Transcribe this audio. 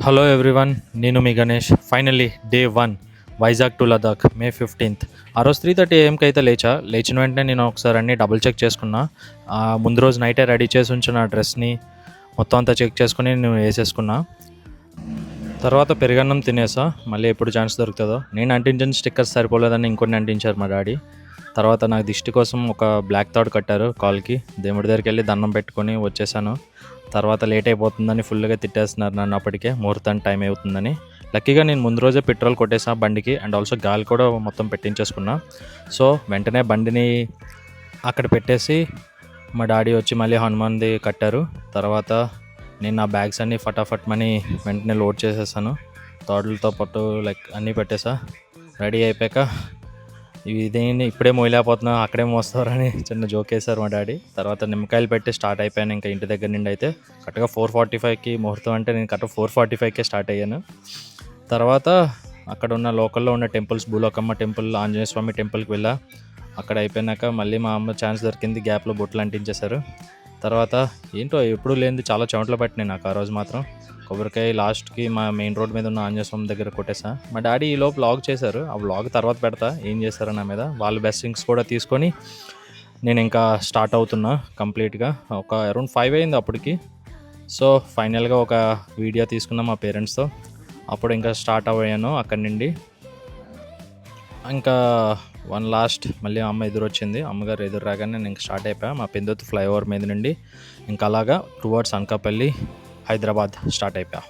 Hello everyone, నేను మీ Ganesh. Finally day 1 Vizag to Ladakh May 15th. ఆ రోజు 3:30 AM అయితే లేచిన వెంటనే నేను ఒకసారి అన్నీ డబుల్ చెక్ చేసుకున్నా. ముందు రోజు నైటే రెడీ చేసి ఉంచిన డ్రెస్ని మొత్తం అంతా చెక్ చేసుకుని నేను వేసేసుకున్నా. తర్వాత పెరుగన్నం తినేసా. మళ్ళీ ఎప్పుడు ఛాన్స్ దొరుకుతుందో. నేను అంటించిన స్టిక్కర్స్ సరిపోలేదని ఇంకొన్ని అంటించారు మా డాడీ. తర్వాత నాకు దిష్టి కోసం ఒక బ్లాక్ థాడ్ కట్టారు కాల్కి. దేవుడి దగ్గరికి వెళ్ళి దండం పెట్టుకొని వచ్చేసాను. తర్వాత లేట్ అయిపోతుందని ఫుల్గా తిట్టేస్తున్నారు నన్ను. అప్పటికే ముహూర్తం టైం అవుతుందని. లక్కీగా నేను ముందు రోజే పెట్రోల్ కొట్టేసా బండికి, అండ్ ఆల్సో గాలి కూడా మొత్తం పెట్టించేసుకున్నా. సో వెంటనే బండిని అక్కడ పెట్టేసి మా డాడీ వచ్చి మళ్ళీ హనుమాన్ది కట్టారు. తర్వాత నేను నా బ్యాగ్స్ అన్నీ ఫటాఫట్ మనీ వెంటనే లోడ్ చేసేసాను. తాడులతో పాటు అన్నీ పెట్టేసా. రెడీ అయిపోయాక ఇదేంటి ఇప్పుడే మోయలేకపోతున్నా, అక్కడే మోస్తారని చిన్న జోక్ వేశారు మా డాడీ. తర్వాత నిమ్మకాయలు పెట్టి స్టార్ట్ అయిపోయాను ఇంకా ఇంటి దగ్గర నుండి. అయితే కరెక్ట్గా 4:45కి ముహూర్తం అంటే నేను కరెక్ట్ 4:45కే స్టార్ట్ అయ్యాను. తర్వాత అక్కడ ఉన్న లోకల్లో ఉన్న టెంపుల్స్, భూలోకమ్మ టెంపుల్, ఆంజనేయ స్వామి టెంపుల్కి వెళ్ళా. అక్కడ అయిపోయినాక మళ్ళీ మా అమ్మ ఛాన్స్ దొరికింది, గ్యాప్లో బొట్లు అంటించేశారు. తర్వాత ఏంటో ఎప్పుడూ లేనిది చాలా చెమటలు పట్టినాయి నాకు ఆ రోజు మాత్రం. కొబ్బరికాయ లాస్ట్కి మా మెయిన్ రోడ్ మీద ఉన్న ఆంజనేయ స్వామి దగ్గర కొట్టేసా. మా డాడీ ఈ లోపు వ్లాగ్ చేశారు. ఆ వ్లాగ్ తర్వాత పెడతా ఏం చేశారో నా మీద. వాళ్ళ బెస్టింగ్స్ కూడా తీసుకొని నేను ఇంకా స్టార్ట్ అవుతున్నా కంప్లీట్గా. ఒక అరౌండ్ 5 అయింది అప్పటికి. సో ఫైనల్గా ఒక వీడియో తీసుకున్నా మా పేరెంట్స్తో. అప్పుడు ఇంకా స్టార్ట్ అయ్యాను అక్కడి నుండి. ఇంకా లాస్ట్ మళ్ళీ అమ్మ ఎదురొచ్చింది. అమ్మగారు ఎదురు రాగానే నేను ఇంకా స్టార్ట్ అయిపోయా. మా పెందుతు ఫ్లైఓవర్ మీద నుండి ఇంకా అలాగా టువర్డ్స్ అనకాపల్లి, హైదరాబాద్ స్టార్ట్ అయిపోయా.